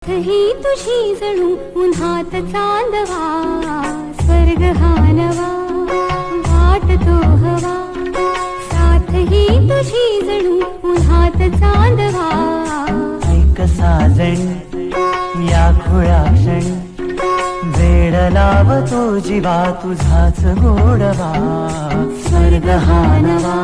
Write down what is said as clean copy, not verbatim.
ही तुझी जणू उन्हात चांदवा, स्वर्ग हा नवा वाटतो हवा. साथ ही तुझी जणू उन्हात चांदवा. ऐक साजणी या खुळ्या क्षणी, वेड लावतो जीवा तुझाच गोडवा, स्वर्ग हा नवा.